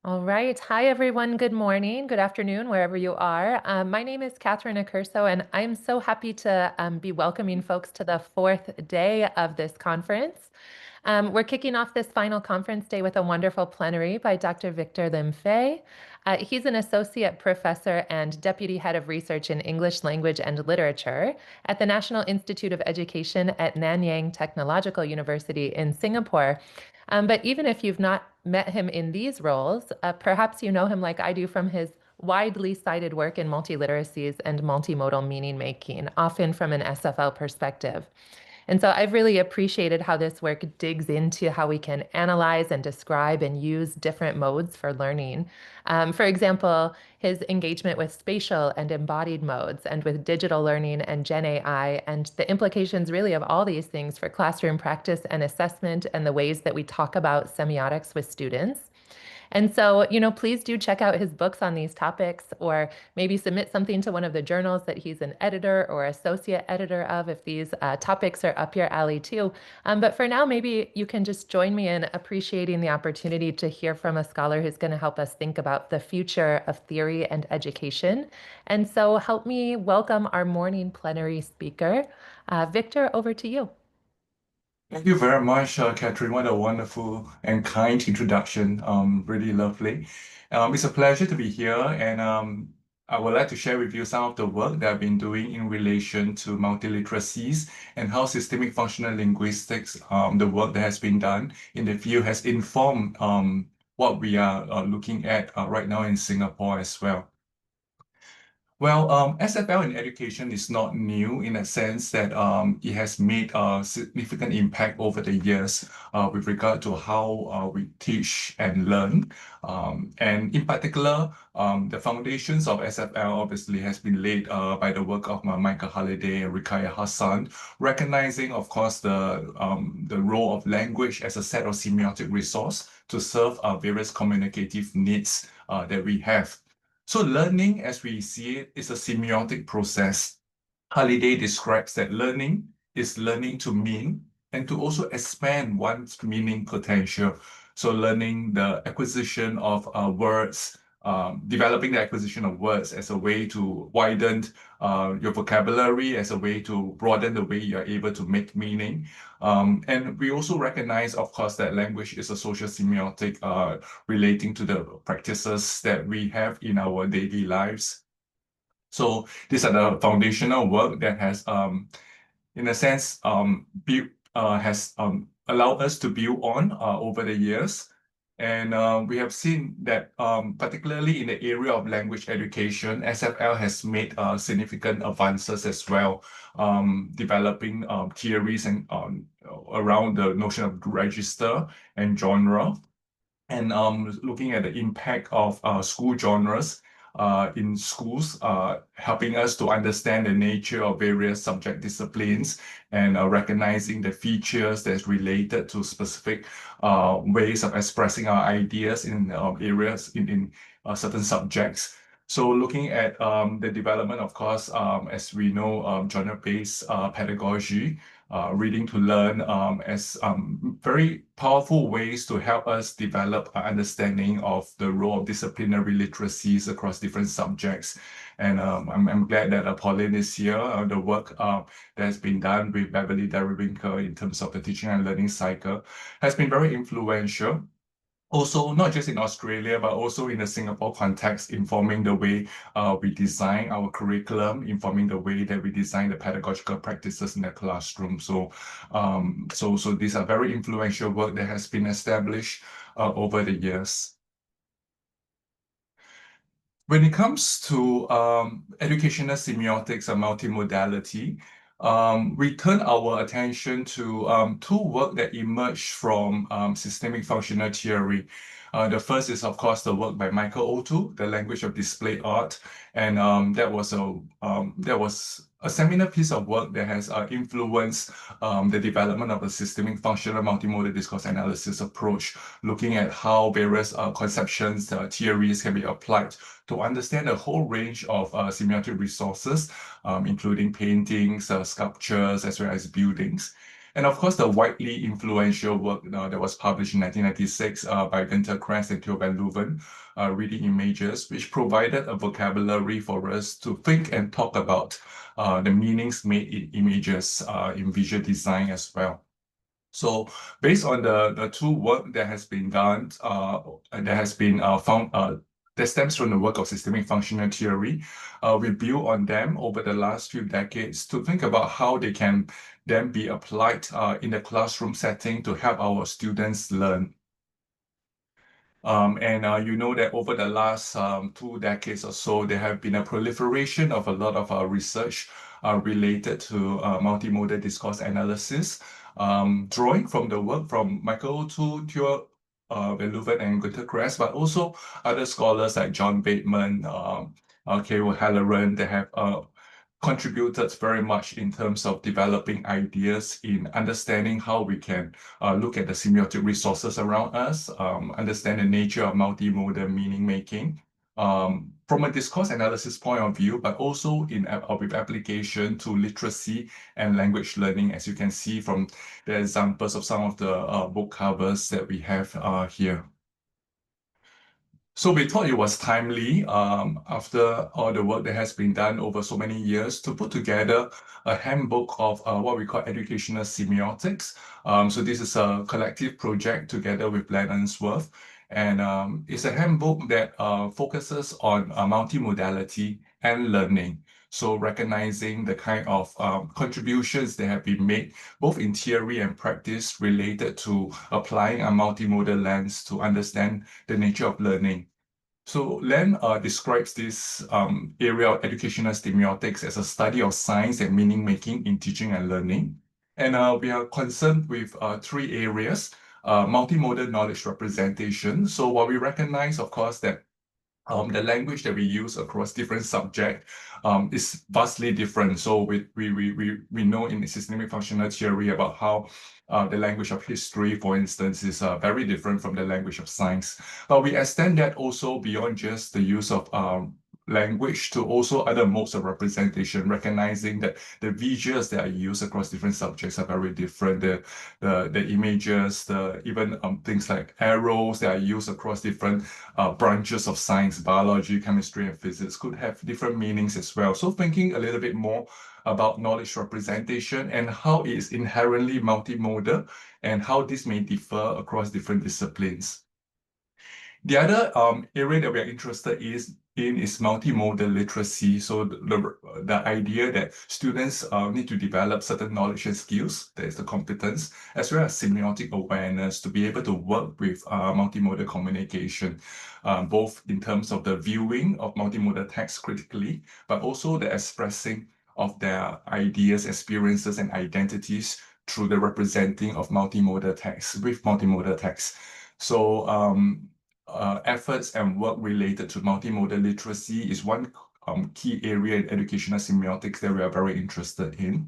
All right. Hi, everyone. Good morning, good afternoon, wherever you are. My name is Catherine Accurso, and I'm so happy to be welcoming folks to the fourth day of this conference. We're kicking off this final conference day with a wonderful plenary by Dr. Victor Lim Fei. He's an associate professor and deputy head of research in English language and literature at the National Institute of Education at Nanyang Technological University in Singapore. But even if you've not met him in these roles, perhaps you know him like I do from his widely cited work in multiliteracies and multimodal meaning making, often from an SFL perspective. And so I've really appreciated how this work digs into how we can analyze and describe and use different modes for learning. For example, his engagement with spatial and embodied modes and with digital learning and Gen AI and the implications really of all these things for classroom practice and assessment and the ways that we talk about semiotics with students. And so, please do check out his books on these topics, or maybe submit something to one of the journals that he's an editor or associate editor of if these topics are up your alley too. But for now, maybe you can just join me in appreciating the opportunity to hear from a scholar who's going to help us think about the future of theory and education. And so help me welcome our morning plenary speaker. Victor, over to you. Thank you very much, Catherine. What a wonderful and kind introduction. Really lovely. It's a pleasure to be here, and I would like to share with you some of the work that I've been doing in relation to multiliteracies and how systemic functional linguistics, the work that has been done in the field, has informed what we are looking at right now in Singapore as well. Well, SFL in education is not new in a sense that it has made a significant impact over the years with regard to how we teach and learn. And in particular, the foundations of SFL obviously has been laid by the work of Michael Halliday and Rikaya Hassan, recognizing, of course, the role of language as a set of semiotic resource to serve various communicative needs that we have. So learning, as we see it, is a semiotic process. Halliday describes that learning is learning to mean and to also expand one's meaning potential. So learning the acquisition of words, developing the acquisition of words as a way to widen your vocabulary, as a way to broaden the way you're able to make meaning. And we also recognize, of course, that language is a social semiotic relating to the practices that we have in our daily lives. So these are the foundational work that has, in a sense, built has allowed us to build on over the years. And we have seen that, particularly in the area of language education, SFL has made significant advances as well, developing theories and around the notion of register and genre, and looking at the impact of school genres in schools, helping us to understand the nature of various subject disciplines and recognizing the features that's related to specific ways of expressing our ideas in areas in certain subjects. So looking at the development, of course, as we know, genre-based pedagogy, reading to learn as very powerful ways to help us develop an understanding of the role of disciplinary literacies across different subjects. And I'm glad that Pauline is here. The work that has been done with Beverly Derrywinkle in terms of the teaching and learning cycle has been very influential. Also, not just in Australia, but also in the Singapore context, informing the way we design our curriculum, informing the way that we design the pedagogical practices in the classroom. So these are very influential work that has been established over the years. When it comes to educational semiotics and multimodality, we turn our attention to two work that emerged from systemic functional theory. The first is, of course, the work by Michael Otto, The Language of Displayed Art, and that was a seminal piece of work that has influenced the development of the systemic functional multimodal discourse analysis approach, looking at how various conceptions, theories can be applied to understand a whole range of semiotic resources, including paintings, sculptures, as well as buildings. And of course, the widely influential work that was published in 1996 by Günter Kress and Theo van Leeuwen, Reading Images, which provided a vocabulary for us to think and talk about the meanings made in images in visual design as well. So based on the two work that has been done, that has been found, that stems from the work of systemic functional theory, we build on them over the last few decades to think about how they can then be applied in the classroom setting to help our students learn. You know that over the last 2 decades or so, there have been a proliferation of a lot of research related to multimodal discourse analysis, drawing from the work from Michael Tu, Theo van Leeuwen, and Günter Kress, but also other scholars like John Bateman, Carol Halloran, they have contributed very much in terms of developing ideas in understanding how we can look at the semiotic resources around us, understand the nature of multimodal meaning making from a discourse analysis point of view, but also with application to literacy and language learning, as you can see from the examples of some of the book covers that we have here. So we thought it was timely, after all the work that has been done over so many years, to put together a handbook of what we call educational semiotics. So this is a collective project together with Glenn Unsworth, and it's a handbook that focuses on multimodality and learning. So recognizing the kind of contributions that have been made both in theory and practice related to applying a multimodal lens to understand the nature of learning. So Len describes this area of educational semiotics as a study of science and meaning making in teaching and learning. And we are concerned with three areas: multimodal knowledge representation. So while we recognize, of course, that the language that we use across different subjects is vastly different. So we know in systemic functional theory about how the language of history, for instance, is very different from the language of science. But we extend that also beyond just the use of language to also other modes of representation, recognizing that the visuals that are used across different subjects are very different. The images, even things like arrows that are used across different branches of science, biology, chemistry, and physics could have different meanings as well. So thinking a little bit more about knowledge representation and how it is inherently multimodal and how this may differ across different disciplines. The other area that we are interested in is multimodal literacy. So the idea that students need to develop certain knowledge and skills, that is the competence, as well as semiotic awareness to be able to work with multimodal communication, both in terms of the viewing of multimodal text critically, but also the expressing of their ideas, experiences, and identities through the representing of multimodal text with multimodal text. So efforts and work related to multimodal literacy is one key area in educational semiotics that we are very interested in.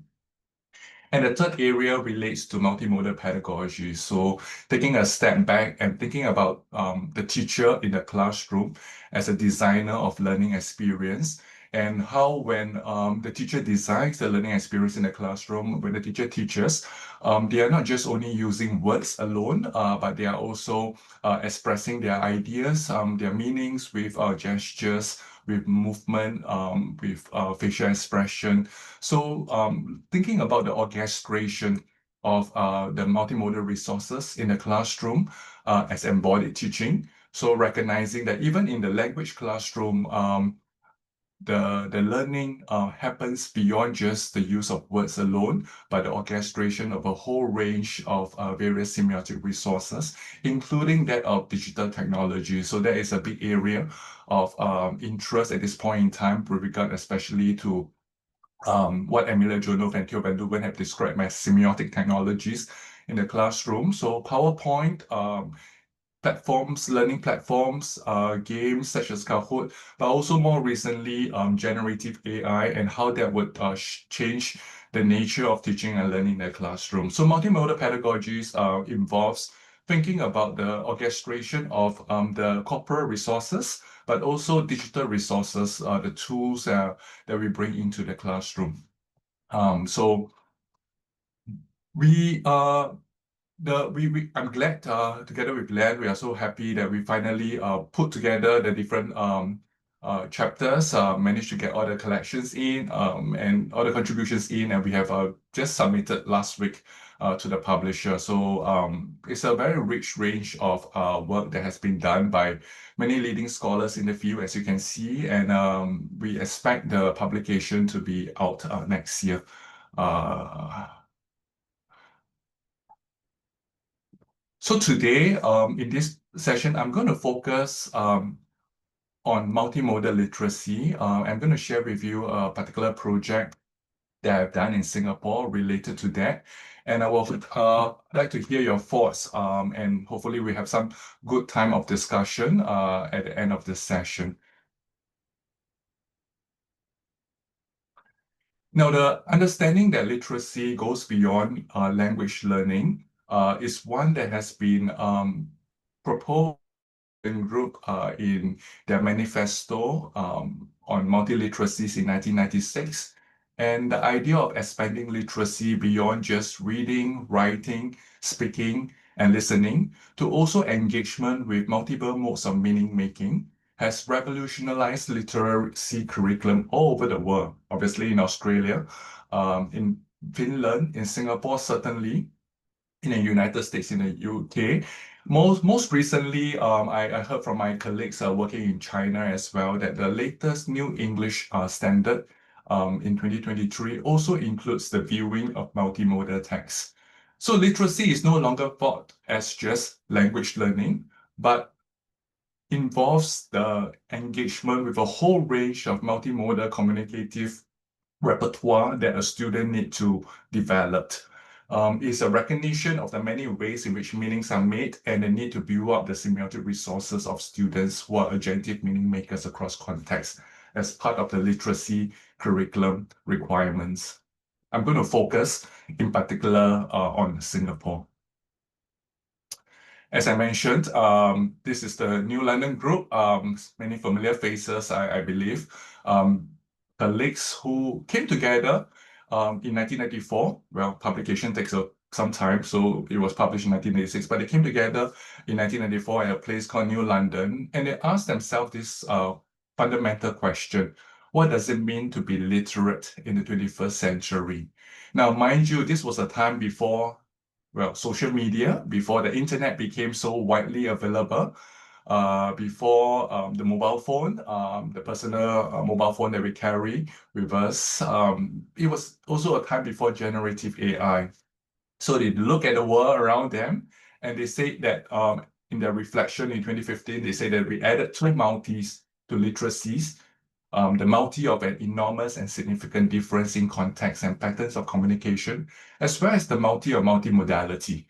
And the third area relates to multimodal pedagogy. So taking a step back and thinking about the teacher in the classroom as a designer of learning experience, and how when the teacher designs the learning experience in the classroom, when the teacher teaches, they are not just only using words alone, but they are also expressing their ideas, their meanings with gestures, with movement, with facial expression. So thinking about the orchestration of the multimodal resources in the classroom as embodied teaching. So recognizing that even in the language classroom, the learning happens beyond just the use of words alone, but the orchestration of a whole range of various semiotic resources, including that of digital technology. So that is a big area of interest at this point in time with regard especially to what Emilia Jonov and Theo van Leeuwen have described as semiotic technologies in the classroom. So PowerPoint, platforms, learning platforms, games such as Kahoot, but also more recently, generative AI and how that would change the nature of teaching and learning in the classroom. So multimodal pedagogies involves thinking about the orchestration of the corporate resources, but also digital resources, the tools that we bring into the classroom. So We I'm glad together with Len, we are so happy that we finally put together the different chapters, managed to get all the collections in and all the contributions in, and we have just submitted last week to the publisher. So it's a very rich range of work that has been done by many leading scholars in the field, as you can see, and we expect the publication to be out next year. So today, in this session, I'm going to focus on multimodal literacy. I'm going to share with you a particular project that I've done in Singapore related to that. And I would like to hear your thoughts, and hopefully we have some good time of discussion at the end of this session. Now, the understanding that literacy goes beyond language learning is one that has been proposed group in their manifesto on multiliteracies in 1996. And the idea of expanding literacy beyond just reading, writing, speaking, and listening to also engagement with multiple modes of meaning making has revolutionized literacy curriculum all over the world. Obviously, in Australia, in Finland, in Singapore, certainly in the United States, in the UK. Most recently, I heard from my colleagues working in China as well that the latest new English standard in 2023 also includes the viewing of multimodal text. So literacy is no longer thought as just language learning, but involves the engagement with a whole range of multimodal communicative repertoire that a student need to develop. Is a recognition of the many ways in which meanings are made and the need to build up the semiotic resources of students who are agentive meaning makers across contexts as part of the literacy curriculum requirements. I'm going to focus in particular on Singapore. As I mentioned, this is the New London Group, many familiar faces, I believe. Colleagues who came together in 1994. Well, publication takes some time, so it was published in 1986, but they came together in 1994 at a place called New London, and they asked themselves this fundamental question: what does it mean to be literate in the 21st century? Now, mind you, this was a time before, well, social media, before the internet became so widely available, before the mobile phone, the personal mobile phone that we carry with us. It was also a time before generative AI. So they look at the world around them and they say that in their reflection in 2015, they say that we added two multis to literacies, the multi of an enormous and significant difference in context and patterns of communication, as well as the multi of multimodality.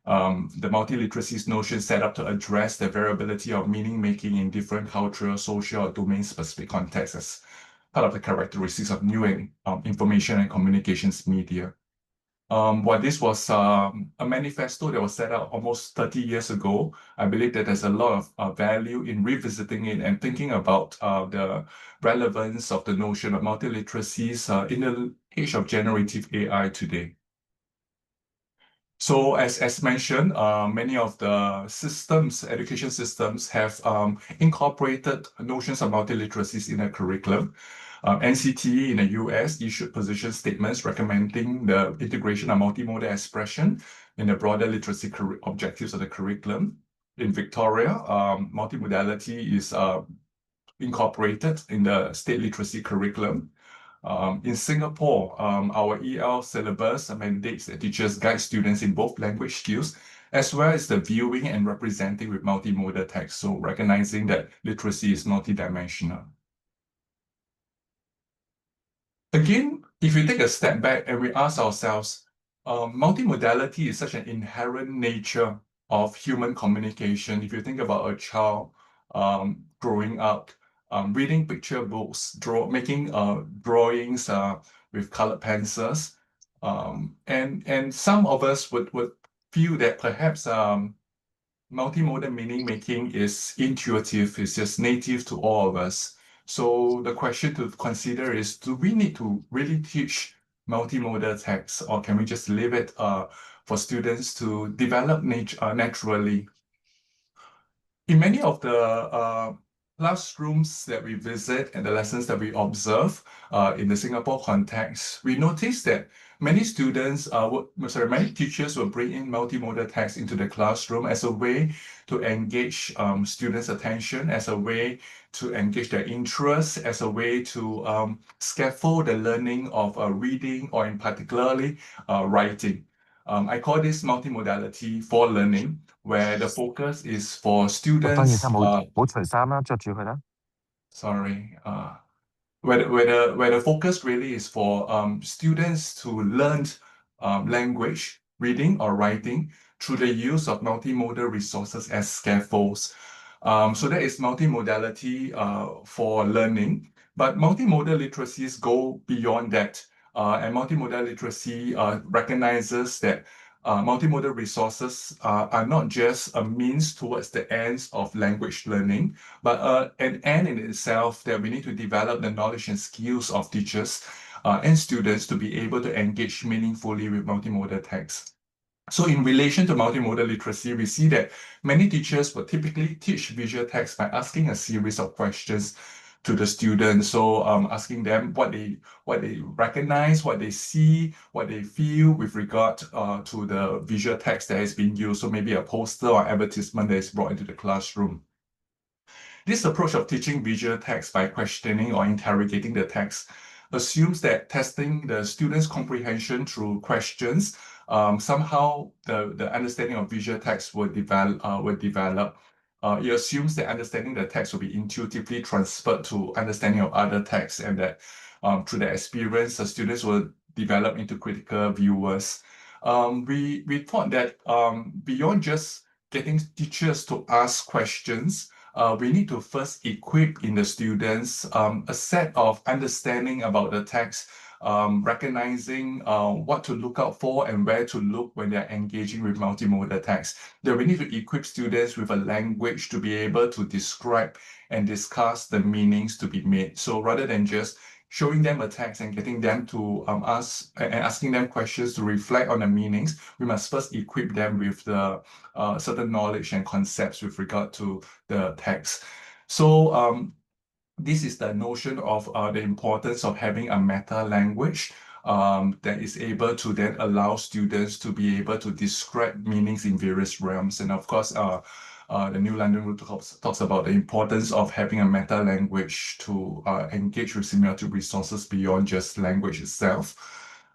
The multiliteracies notion set up to address the variability of meaning making in different cultural, social, or domain-specific contexts as part of the characteristics of new information and communications media. While this was a manifesto that was set out almost 30 years ago, I believe that there's a lot of value in revisiting it and thinking about the relevance of the notion of multiliteracies in the age of generative AI today. So as mentioned, many of the systems, education systems have incorporated notions of multiliteracies in their curriculum. NCT in the US issued position statements recommending the integration of multimodal expression in the broader literacy objectives of the curriculum. In Victoria, multimodality is incorporated in the state literacy curriculum. In Singapore, our EL syllabus mandates that teachers guide students in both language skills, as well as the viewing and representing with multimodal text, so recognizing that literacy is multidimensional. Again, if we take a step back and we ask ourselves, multimodality is such an inherent nature of human communication. If you think about a child growing up, reading picture books, making drawings with colored pencils, and some of us would feel that perhaps multimodal meaning making is intuitive, it's just native to all of us. So the question to consider is, do we need to really teach multimodal text, or can we just leave it for students to develop naturally? In many of the classrooms that we visit and the lessons that we observe in the Singapore context, we notice that many teachers will bring in multimodal text into the classroom as a way to engage students' attention, as a way to engage their interests, as a way to scaffold the learning of reading or in particularly writing. I call this multimodality for learning, where the focus is for 當然 students. 佢冇除衫啦，着住佢啦。Sorry, where the focus really is for students to learn language, reading or writing through the use of multimodal resources as scaffolds. So that is multimodality for learning, but multimodal literacies go beyond that. And multimodal literacy recognizes that multimodal resources are not just a means towards the ends of language learning, but an end in itself, that we need to develop the knowledge and skills of teachers and students to be able to engage meaningfully with multimodal text. So in relation to multimodal literacy, we see that many teachers will typically teach visual text by asking a series of questions to the students. So asking them what they recognize, what they see, what they feel with regard to the visual text that is being used. So maybe a poster or advertisement that is brought into the classroom. This approach of teaching visual text by questioning or interrogating the text assumes that testing the students' comprehension through questions, somehow the understanding of visual text will develop. It assumes that understanding the text will be intuitively transferred to understanding of other texts, and that through their experience, the students will develop into critical viewers. We thought that beyond just getting teachers to ask questions, we need to first equip in the students a set of understanding about the text, recognizing what to look out for and where to look when they're engaging with multimodal text. That we need to equip students with a language to be able to describe and discuss the meanings to be made. So rather than just showing them a text and getting them to asking them questions to reflect on the meanings, we must first equip them with the certain knowledge and concepts with regard to the text. So this is the notion of the importance of having a meta language that is able to then allow students to be able to describe meanings in various realms. And of course, the New London Rule talks about the importance of having a meta language to engage with semiotic resources beyond just language itself.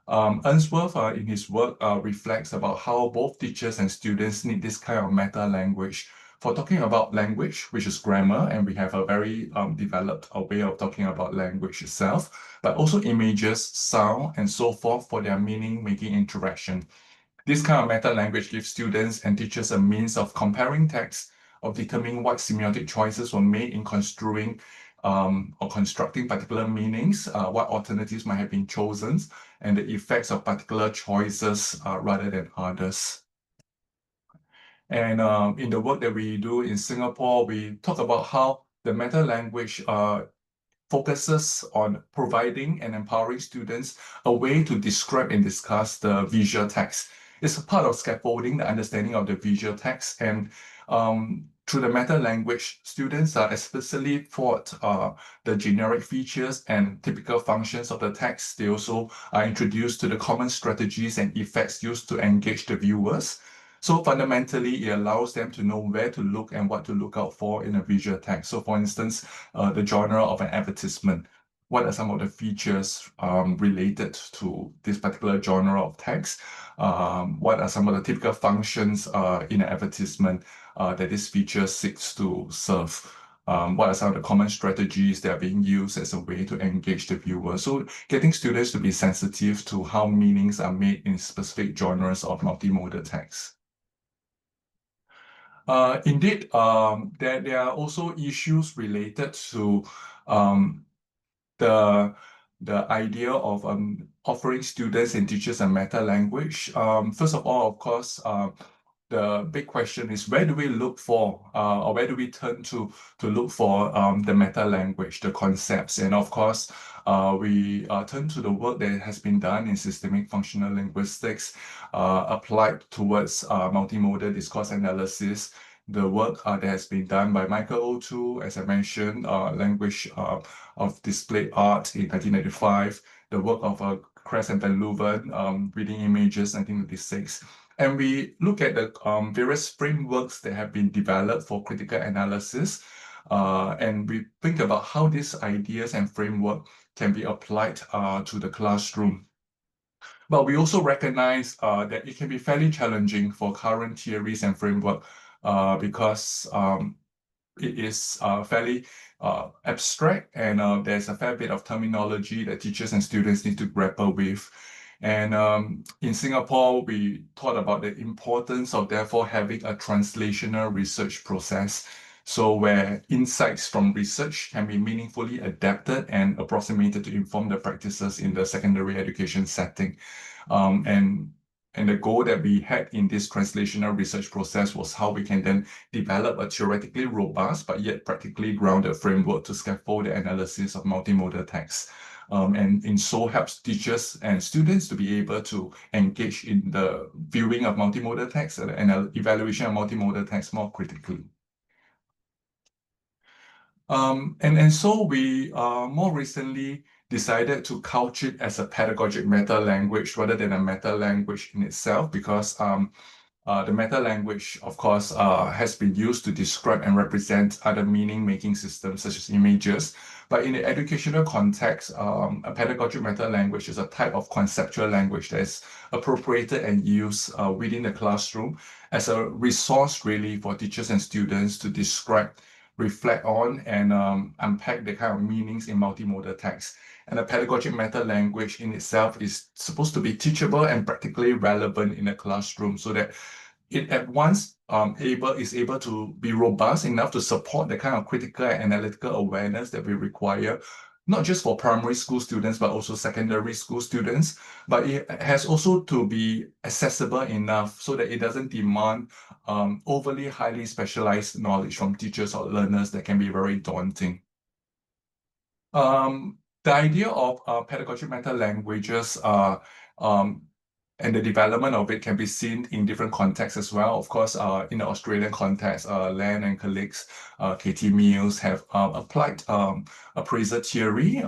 Unsworth, in his work, reflects about how both teachers and students need this kind of meta language for talking about language, which is grammar, and we have a very developed way of talking about language itself, but also images, sound, and so forth for their meaning-making interaction. This kind of meta language gives students and teachers a means of comparing text, of determining what semiotic choices were made in construing or constructing particular meanings, what alternatives might have been chosen, and the effects of particular choices rather than others. And in the work that we do in Singapore, we talk about how the meta language focuses on providing and empowering students a way to describe and discuss the visual text. It's a part of scaffolding the understanding of the visual text, and through the meta language, students are explicitly taught the generic features and typical functions of the text. They also are introduced to the common strategies and effects used to engage the viewers. So fundamentally, it allows them to know where to look and what to look out for in a visual text. So for instance, the genre of an advertisement. What are some of the features related to this particular genre of text? What are some of the typical functions in an advertisement that this feature seeks to serve? What are some of the common strategies that are being used as a way to engage the viewer? So getting students to be sensitive to how meanings are made in specific genres of multimodal text. Indeed, there are also issues related to the idea of offering students and teachers a meta language. First of all, of course, the big question is, where do we look for, or where do we turn to look for the meta language, the concepts? And of course, we turn to the work that has been done in systemic functional linguistics, applied towards multimodal discourse analysis. The work that has been done by Michael O'Toole, as I mentioned, language of display art in 1995, the work of Kress and Van Leuven, reading images, 1996. And we look at the various frameworks that have been developed for critical analysis, and we think about how these ideas and framework can be applied to the classroom. But we also recognize that it can be fairly challenging for current theories and framework because it is fairly abstract, and there's a fair bit of terminology that teachers and students need to grapple with. And in Singapore, we thought about the importance of therefore having a translational research process. So where insights from research can be meaningfully adapted and approximated to inform the practices in the secondary education setting. And the goal that we had in this translational research process was how we can then develop a theoretically robust but yet practically grounded framework to scaffold the analysis of multimodal text. And in so helps teachers and students to be able to engage in the viewing of multimodal text and evaluation of multimodal text more critically. And so we more recently decided to couch it as a pedagogic meta language rather than a meta language in itself, because the meta language, of course, has been used to describe and represent other meaning-making systems such as images. But in the educational context, a pedagogic meta language is a type of conceptual language that is appropriated and used within the classroom as a resource really for teachers and students to describe, reflect on, and unpack the kind of meanings in multimodal text. And a pedagogic meta language in itself is supposed to be teachable and practically relevant in a classroom, so that it at once is able to be robust enough to support the kind of critical and analytical awareness that we require, not just for primary school students, but also secondary school students. But it has also to be accessible enough so that it doesn't demand overly highly specialized knowledge from teachers or learners that can be very daunting. The idea of pedagogic meta languages and the development of it can be seen in different contexts as well. Of course, in the Australian context, Lan and colleagues, Katie Mills, have applied appraiser theory,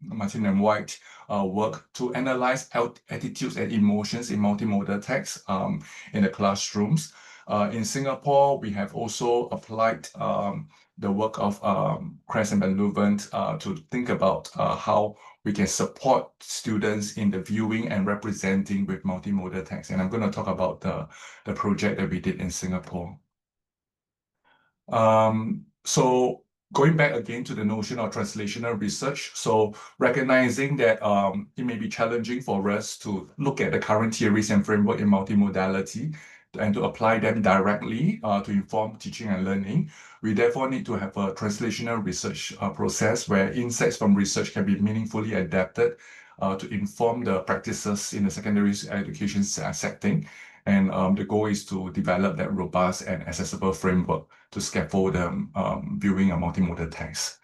Martin and White work to analyze attitudes and emotions in multimodal text in the classrooms. In Singapore, we have also applied the work of Kress and Van Leuven to think about how we can support students in the viewing and representing with multimodal text. And I'm going to talk about the project that we did in Singapore. So going back again to the notion of translational research, so recognizing that it may be challenging for us to look at the current theories and framework in multimodality and to apply them directly to inform teaching and learning, we therefore need to have a translational research process where insights from research can be meaningfully adapted to inform the practices in the secondary education setting. And the goal is to develop that robust and accessible framework to scaffold viewing a multimodal text.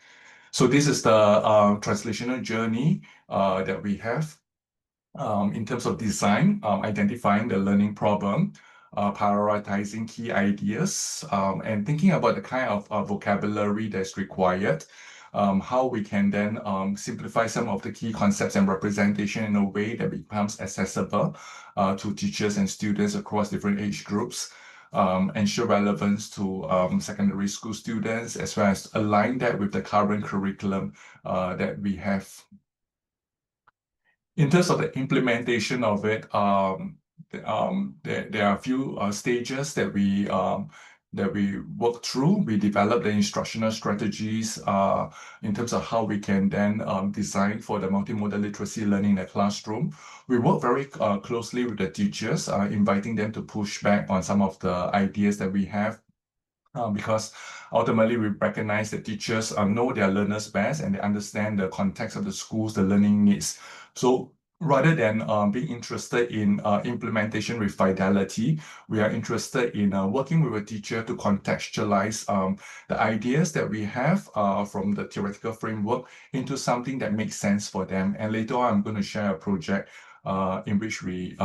So this is the translational journey that we have in terms of design, identifying the learning problem, prioritizing key ideas, and thinking about the kind of vocabulary that's required, how we can then simplify some of the key concepts and representation in a way that becomes accessible to teachers and students across different age groups, ensure relevance to secondary school students, as well as align that with the current curriculum that we have. In terms of the implementation of it, there are a few stages that we work through. We develop the instructional strategies in terms of how we can then design for the multimodal literacy learning in the classroom. We work very closely with the teachers, inviting them to push back on some of the ideas that we have. Because ultimately we recognize that teachers know their learners best and they understand the context of the schools, the learning needs. So rather than being interested in implementation with fidelity, we are interested in working with a teacher to contextualize the ideas that we have from the theoretical framework into something that makes sense for them. And later on, I'm going to share a project in which we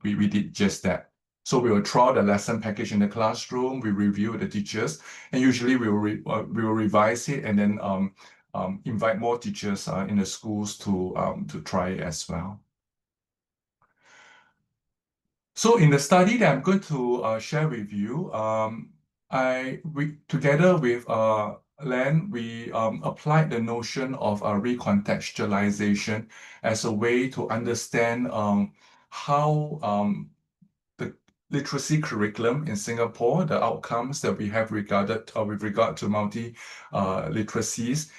did just that. So we will draw the lesson package in the classroom, we review with the teachers, and usually we will revise it and then invite more teachers in the schools to try it as well. So in the study that I'm going to share with you, we together with Len, we applied the notion of recontextualization as a way to understand how the literacy curriculum in Singapore, the outcomes that we have regarded with regard to literacies,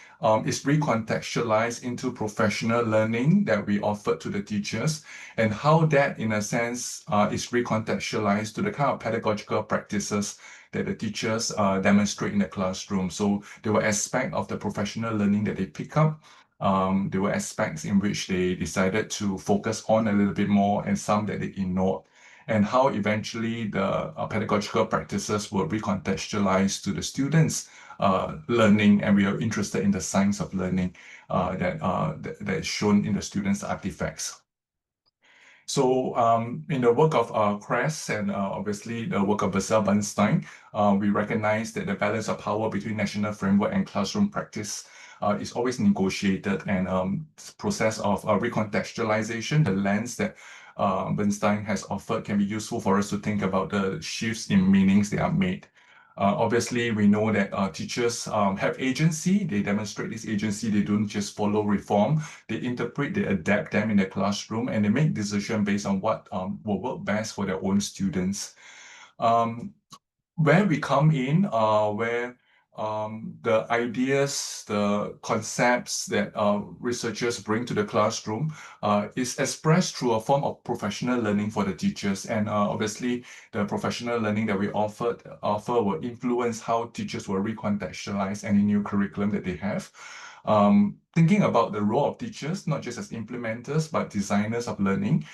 is recontextualized into professional learning that we offered to the teachers, and how that, in a sense, is recontextualized to the kind of pedagogical practices that the teachers demonstrate in the classroom. So there were aspects of the professional learning that they pick up. There were aspects in which they decided to focus on a little bit more, and some that they ignored, and how eventually the pedagogical practices were recontextualized to the students' learning, and we are interested in the science of learning that is shown in the students' artifacts. So in the work of Kress and obviously the work of Bernstein, we recognize that the balance of power between national framework and classroom practice is always negotiated, and this process of recontextualization, the lens that Bernstein has offered, can be useful for us to think about the shifts in meanings that are made. Obviously, we know that teachers have agency. They demonstrate this agency. They don't just follow reform. They interpret, they adapt them in the classroom, and they make decisions based on what will work best for their own students. Where we come in, where the ideas, the concepts that researchers bring to the classroom is expressed through a form of professional learning for the teachers. And obviously, the professional learning that we offer will influence how teachers will recontextualize any new curriculum that they have. Thinking about the role of teachers, not just as implementers, but designers of learning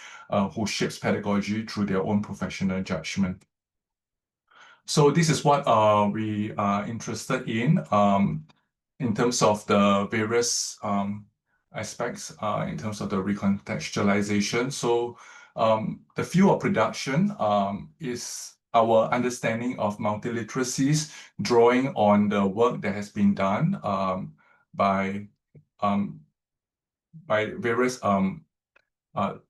who shapes pedagogy through their own professional judgment. So this is what we are interested in terms of the various aspects in terms of the recontextualization. So the field of production is our understanding of multiliteracies, drawing on the work that has been done by various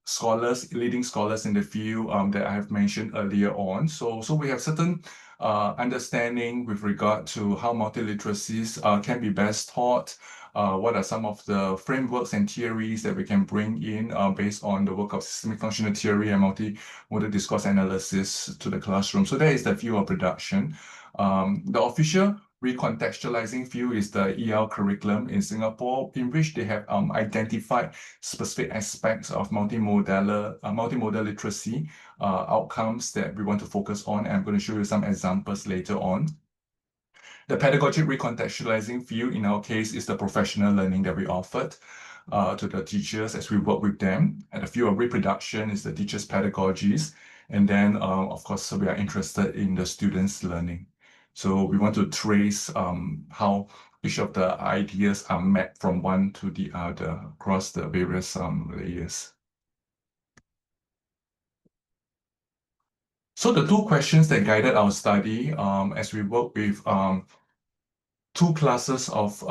scholars, leading scholars in the field that I have mentioned earlier on. So we have certain understanding with regard to how multiliteracies can be best taught. What are some of the frameworks and theories that we can bring in based on the work of systemic functional theory and multimodal discourse analysis to the classroom. So that is the field of production. The official recontextualizing field is the EL curriculum in Singapore, in which they have identified specific aspects of multimodal literacy outcomes that we want to focus on. And I'm going to show you some examples later on. The pedagogic recontextualizing field, in our case, is the professional learning that we offered to the teachers as we work with them. And the field of reproduction is the teachers' pedagogies. And then, of course, we are interested in the students' learning. So we want to trace how each of the ideas are mapped from one to the other across the various layers. So the two questions that guided our study as we work with two classes of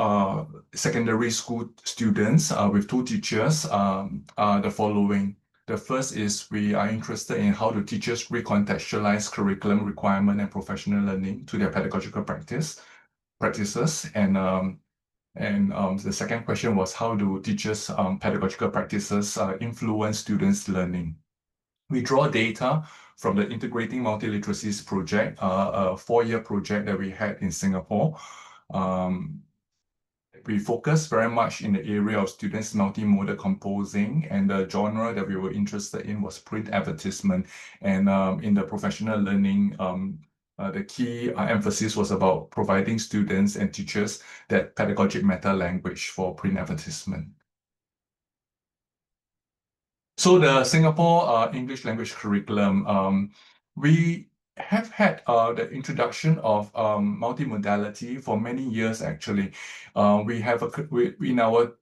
secondary school students with two teachers are the following. The first is we are interested in how do teachers recontextualize curriculum requirement and professional learning to their pedagogical practices. And the second question was how do teachers' pedagogical practices influence students' learning? We draw data from the Integrating Multiliteracies project, a 4-year project that we had in Singapore. We focused very much in the area of students' multimodal composing, and the genre that we were interested in was print advertisement. And in the professional learning, the key emphasis was about providing students and teachers that pedagogic meta language for print advertisement. So the Singapore English language curriculum, we have had the introduction of multimodality for many years actually. We have in our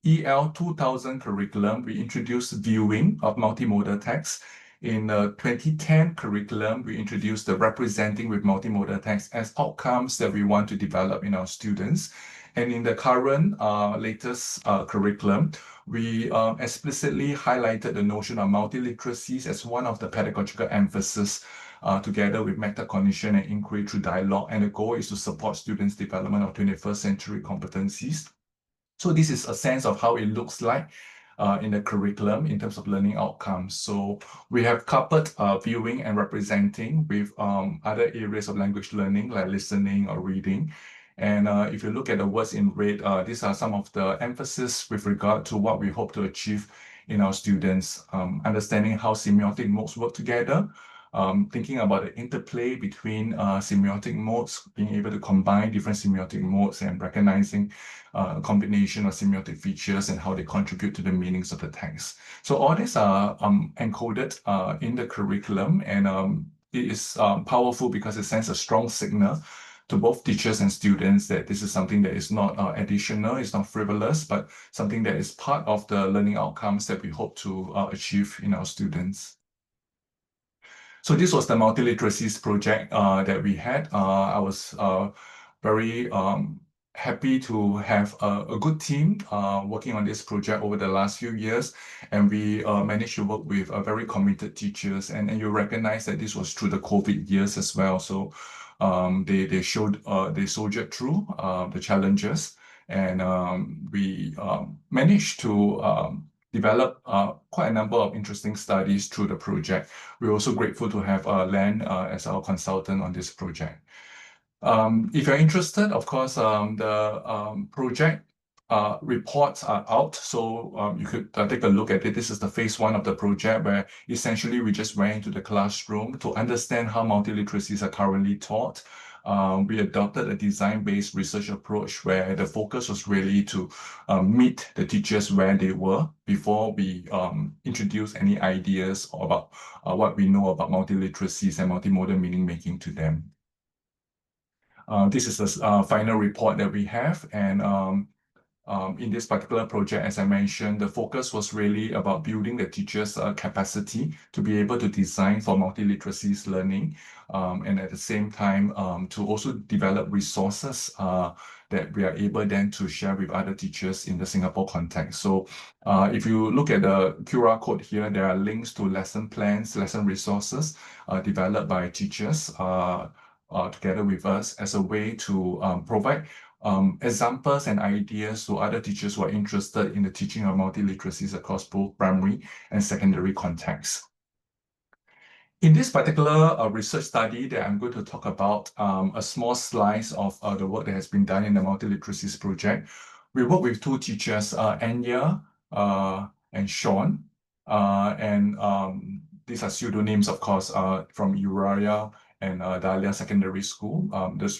EL 2000 curriculum, we introduced viewing of multimodal text. In the 2010 curriculum, we introduced the representing with multimodal text as outcomes that we want to develop in our students. And in the current latest curriculum, we explicitly highlighted the notion of multiliteracies as one of the pedagogical emphasis together with metacognition and inquiry through dialogue. And the goal is to support students' development of 21st century competencies. So this is a sense of how it looks like in the curriculum in terms of learning outcomes. So we have coupled viewing and representing with other areas of language learning like listening or reading. And if you look at the words in red, these are some of the emphasis with regard to what we hope to achieve in our students, understanding how semiotic modes work together, thinking about the interplay between semiotic modes, being able to combine different semiotic modes and recognizing a combination of semiotic features and how they contribute to the meanings of the text. So all these are encoded in the curriculum, and it is powerful because it sends a strong signal to both teachers and students that this is something that is not additional, it's not frivolous, but something that is part of the learning outcomes that we hope to achieve in our students. So this was the multiliteracies project that we had. I was very happy to have a good team working on this project over the last few years, and we managed to work with very committed teachers, and you recognize that this was through the COVID years as well. So they soldiered through the challenges, and we managed to develop quite a number of interesting studies through the project. We're also grateful to have Len as our consultant on this project. If you're interested, of course, the project reports are out, so you could take a look at it. This is the phase 1 of the project, where essentially we just went into the classroom to understand how multiliteracies are currently taught. We adopted a design-based research approach where the focus was really to meet the teachers where they were before we introduce any ideas about what we know about multiliteracies and multimodal meaning making to them. This is the final report that we have, and in this particular project, as I mentioned, the focus was really about building the teachers' capacity to be able to design for multiliteracies learning, and at the same time to also develop resources that we are able then to share with other teachers in the Singapore context. So if you look at the QR code here, there are links to lesson plans, lesson resources developed by teachers together with us as a way to provide examples and ideas to other teachers who are interested in the teaching of multiliteracies across both primary and secondary contexts. In this particular research study that I'm going to talk about, a small slice of the work that has been done in the multiliteracies project, we work with two teachers, Anya and Sean, and these are pseudonyms, of course, from Uriah and Dahlia Secondary School.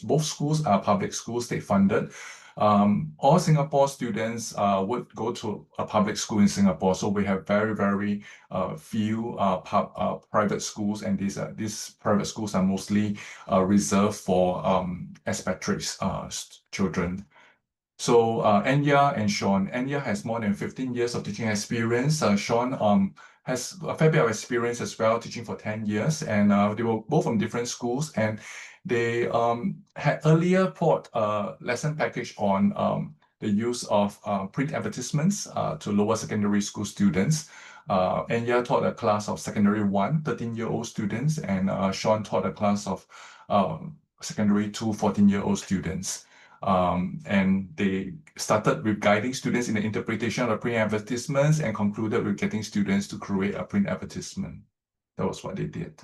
Both schools are public schools, state-funded. All Singapore students would go to a public school in Singapore, so we have very few private schools, and these private schools are mostly reserved for expatriates children. So Anya and Sean. Anya has more than 15 years of teaching experience. Sean has a fair bit of experience as well, teaching for 10 years, and they were both from different schools, and they had earlier taught a lesson package on the use of print advertisements to lower secondary school students. Anya taught a class of secondary 1, 13-year-old students, and Sean taught a class of secondary 2, 14-year-old students. And they started with guiding students in the interpretation of the print advertisements and concluded with getting students to create a print advertisement. That was what they did.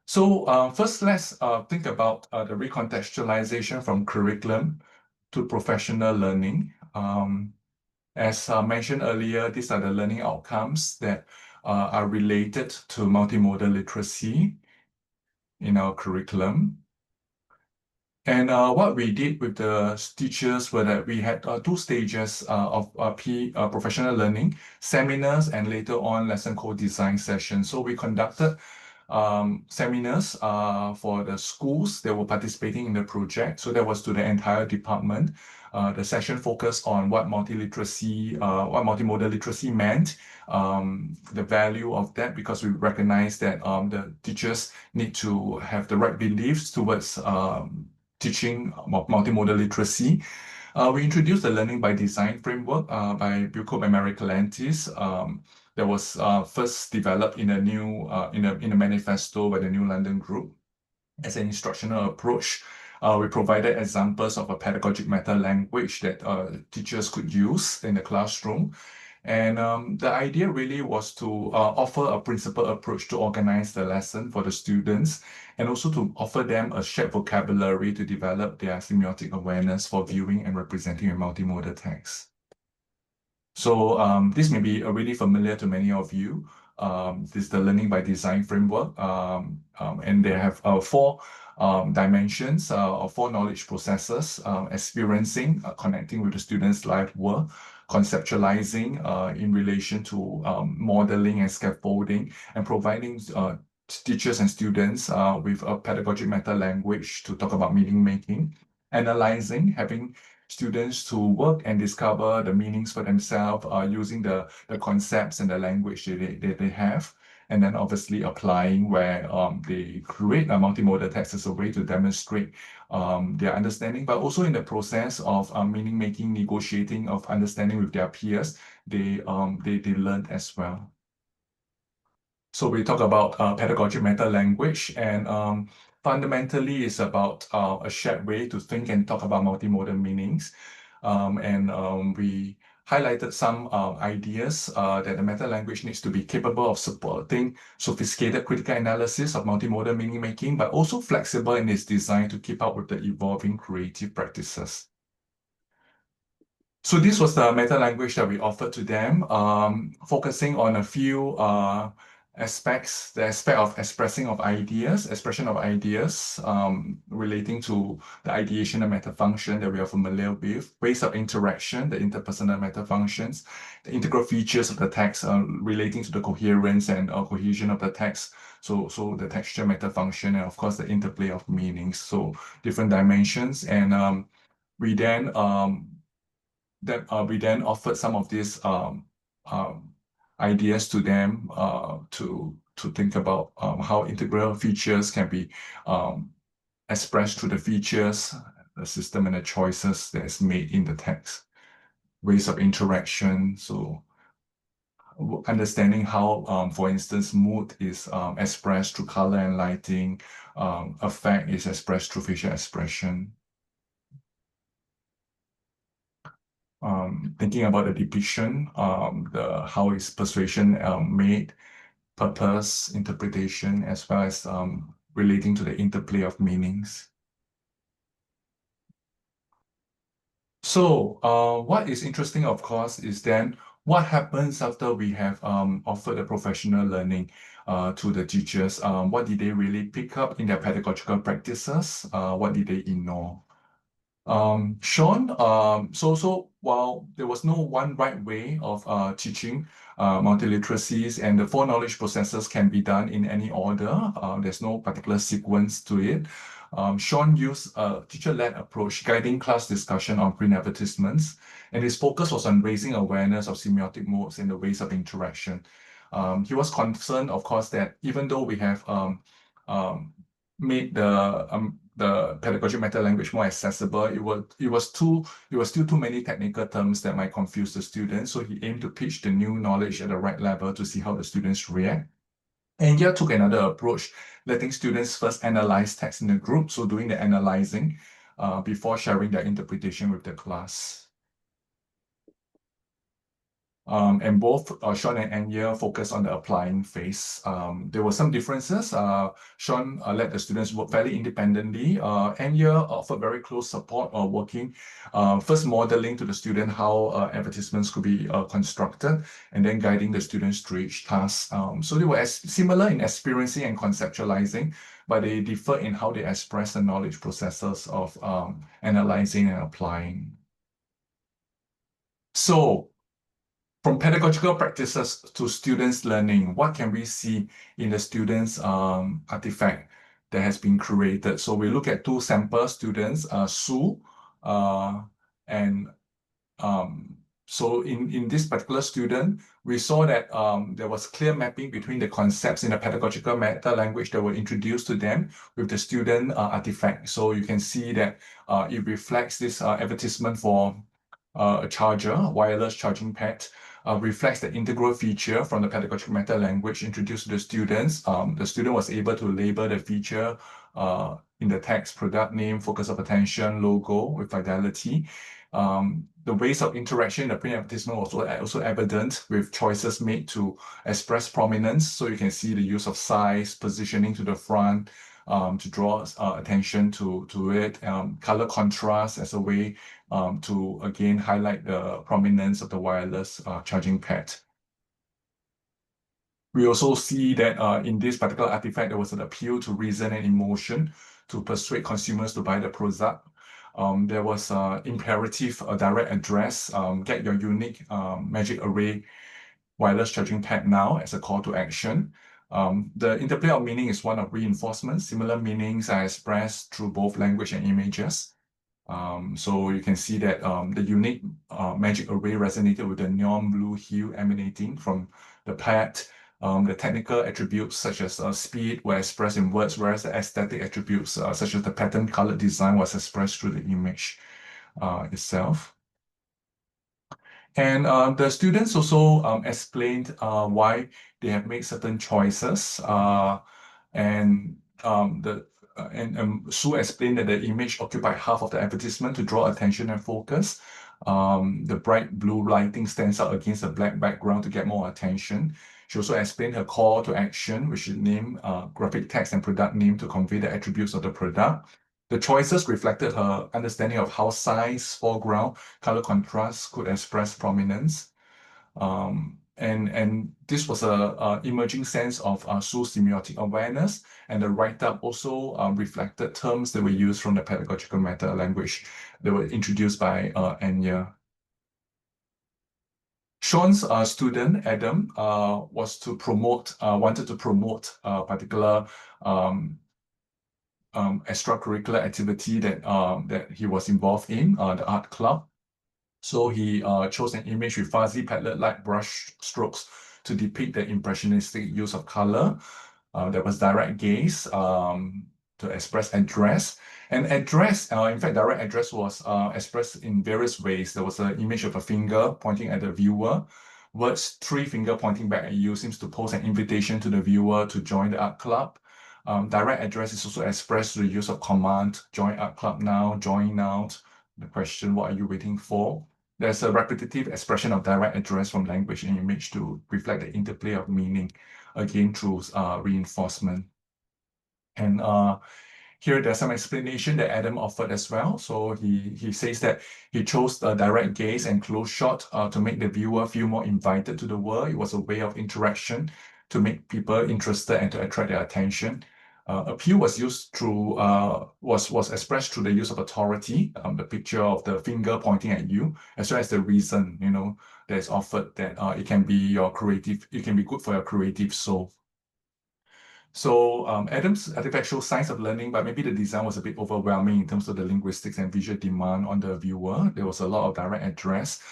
So first, let's think about the recontextualization from curriculum to professional learning. As mentioned earlier, these are the learning outcomes that are related to multimodal literacy in our curriculum. And what we did with the teachers were that we had 2 stages of professional learning, seminars, and later on lesson co-design sessions. So we conducted seminars for the schools that were participating in the project. So that was to the entire department. The session focused on what multiliteracy, what multimodal literacy meant, the value of that, because we recognize that the teachers need to have the right beliefs towards teaching multimodal literacy. We introduced the learning by design framework by Bucco and Mary Calantis. That was first developed in a new in a manifesto by the New London Group as an instructional approach. We provided examples of a pedagogic meta language that teachers could use in the classroom. And the idea really was to offer a principal approach to organize the lesson for the students and also to offer them a shared vocabulary to develop their semiotic awareness for viewing and representing a multimodal text. So this may be really familiar to many of you. This is the learning by design framework, and they have 4 dimensions or 4 knowledge processes: experiencing, connecting with the student's life work, conceptualizing in relation to modeling and scaffolding, and providing teachers and students with a pedagogic meta language to talk about meaning making, analyzing, having students to work and discover the meanings for themselves using the concepts and the language that they have, and then obviously applying where they create a multimodal text as a way to demonstrate their understanding, but also in the process of meaning making, negotiating, of understanding with their peers, they learned as well. So we talk about pedagogic meta language, and fundamentally it's about a shared way to think and talk about multimodal meanings. We highlighted some ideas that the meta language needs to be capable of supporting sophisticated critical analysis of multimodal meaning making, but also flexible in its design to keep up with the evolving creative practices. So this was the meta language that we offered to them, focusing on a few aspects: the aspect of expression of ideas, relating to the ideation and meta function that we are familiar with, ways of interaction, the interpersonal meta functions, the integral features of the text relating to the coherence and cohesion of the text, so the texture meta function, and of course the interplay of meanings, so different dimensions. And we then offered some of these ideas to them to think about how integral features can be expressed through the features, the system, and the choices that is made in the text. Ways of interaction, so understanding how, for instance, mood is expressed through color and lighting, affect is expressed through facial expression. Thinking about the depiction, how is persuasion made, purpose, interpretation, as well as relating to the interplay of meanings. So what is interesting, of course, is then what happens after we have offered a professional learning to the teachers. What did they really pick up in their pedagogical practices? What did they ignore? Sean, so while there was no one right way of teaching multiliteracies, and the 4 knowledge processes can be done in any order, there's no particular sequence to it. Sean used a teacher-led approach, guiding class discussion on print advertisements, and his focus was on raising awareness of semiotic modes and the ways of interaction. He was concerned, of course, that even though we have made the pedagogic meta language more accessible, it was still too many technical terms that might confuse the students. So he aimed to pitch the new knowledge at the right level to see how the students react. And Yeo took another approach, letting students first analyze text in the group, so doing the analyzing before sharing their interpretation with the class. And both Sean and Anya focused on the applying phase. There were some differences. Sean let the students work fairly independently. Anya offered very close support working, first modeling to the student how advertisements could be constructed, and then guiding the students through each task. So they were similar in experiencing and conceptualizing, but they differ in how they express the knowledge processes of analyzing and applying. So, from pedagogical practices to students' learning, what can we see in the students' artifact that has been created? So we look at two sample students, Sue, and so in this particular student, we saw that there was clear mapping between the concepts in the pedagogical meta language that were introduced to them with the student artifact. So you can see that it reflects this advertisement for a charger, wireless charging pad, reflects the integral feature from the pedagogical meta language introduced to the students. The student was able to label the feature in the text, product name, focus of attention, logo with fidelity. The ways of interaction in the print advertisement was also evident with choices made to express prominence. So you can see the use of size, positioning to the front, to draw attention to it, color contrast as a way to again highlight the prominence of the wireless charging pad. We also see that in this particular artifact, there was an appeal to reason and emotion to persuade consumers to buy the product. There was imperative direct address, get your unique magic array wireless charging pad now as a call to action. The interplay of meaning is one of reinforcement. Similar meanings are expressed through both language and images. So you can see that the unique magic array resonated with the neon blue hue emanating from the pad. The technical attributes such as speed were expressed in words, whereas the aesthetic attributes such as the pattern colored design was expressed through the image itself. And the students also explained why they have made certain choices. And Sue explained that the image occupied half of the advertisement to draw attention and focus. The bright blue lighting stands out against the black background to get more attention. She also explained her call to action, which is name, graphic text, and product name to convey the attributes of the product. The choices reflected her understanding of how size, foreground, color contrast could express prominence. And this was a emerging sense of Sue's semiotic awareness, and the write-up also reflected terms that were used from the pedagogical meta language that were introduced by Anya. Sean's student, Adam, wanted to promote a particular extracurricular activity that he was involved in, the art club. So he chose an image with fuzzy palette-like brush strokes to depict the impressionistic use of color. There was direct gaze to express address. And address, in fact, direct address was expressed in various ways. There was an image of a finger pointing at the viewer. Words, three finger pointing back at you seems to pose an invitation to the viewer to join the art club. Direct address is also expressed through the use of command, join art club now, join now. The question, what are you waiting for? There's a repetitive expression of direct address from language and image to reflect the interplay of meaning, again through reinforcement. And here there's some explanation that Adam offered as well. So he says that he chose the direct gaze and close shot to make the viewer feel more invited to the world. It was a way of interaction to make people interested and to attract their attention. Appeal was used through was expressed through the use of authority, the picture of the finger pointing at you, as well as the reason, that is offered that it can be good for your creative soul. So Adam's artifact shows signs of learning, but maybe the design was a bit overwhelming in terms of the linguistics and visual demand on the viewer. There was a lot of direct address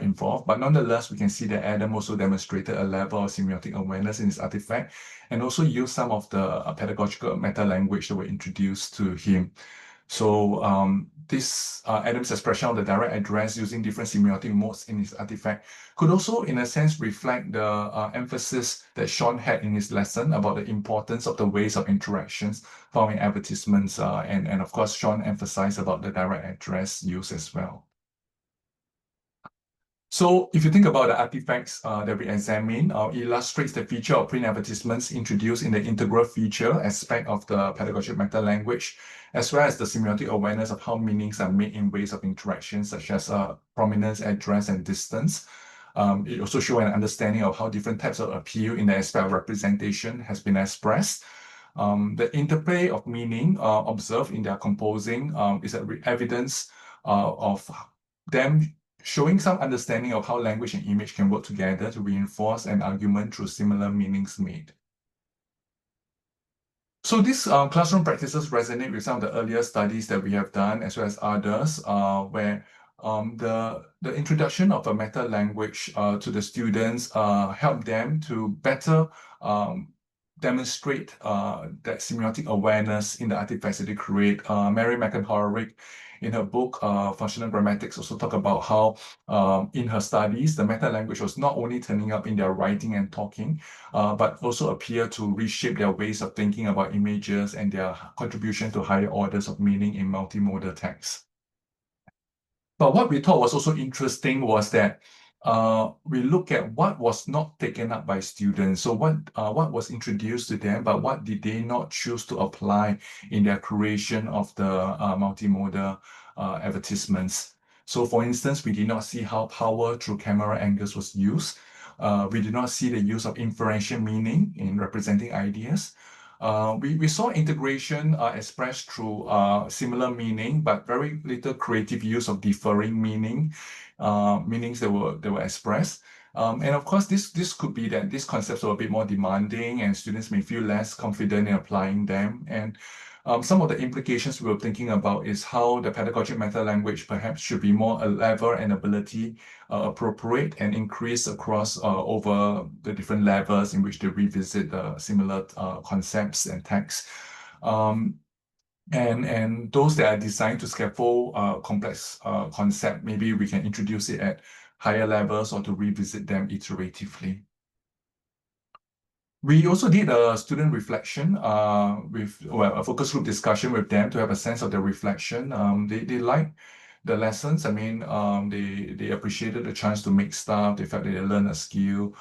involved, but nonetheless, we can see that Adam also demonstrated a level of semiotic awareness in his artifact and also used some of the pedagogical meta language that were introduced to him. So this Adam's expression of the direct address using different semiotic modes in his artifact could also, in a sense, reflect the emphasis that Sean had in his lesson about the importance of the ways of interactions found in advertisements. And of course, Sean emphasized about the direct address use as well. So if you think about the artifacts that we examine, it illustrates the feature of print advertisements introduced in the integral feature aspect of the pedagogic meta language, as well as the semiotic awareness of how meanings are made in ways of interaction, such as prominence, address, and distance. It also shows an understanding of how different types of appeal in the aspect of representation has been expressed. The interplay of meaning observed in their composing is evidence of them showing some understanding of how language and image can work together to reinforce an argument through similar meanings made. So these classroom practices resonate with some of the earlier studies that we have done, as well as others, where the introduction of a meta language to the students help them to better demonstrate that semiotic awareness in the artifacts that they create. Mary McIntyre, in her book, Functional Grammatics, also talk about how in her studies, the meta language was not only turning up in their writing and talking, but also appear to reshape their ways of thinking about images and their contribution to higher orders of meaning in multimodal text. But what we thought was also interesting was that we look at what was not taken up by students. So what was introduced to them, but what did they not choose to apply in their creation of the multimodal advertisements? So for instance, we did not see how power through camera angles was used. We did not see the use of inferential meaning in representing ideas. We saw integration expressed through similar meaning, but very little creative use of differing meanings that were expressed. And of course, this could be that these concepts are a bit more demanding, and students may feel less confident in applying them. And some of the implications we were thinking about is how the pedagogic meta-language perhaps should be more a level and ability appropriate and increase across over the different levels in which they revisit the similar concepts and texts. And those that are designed to scaffold complex concept, maybe we can introduce it at higher levels or to revisit them iteratively. We also did a student reflection with a focus group discussion with them to have a sense of their reflection. They liked the lessons. I mean, they appreciated the chance to make stuff. They felt that they learned a skill.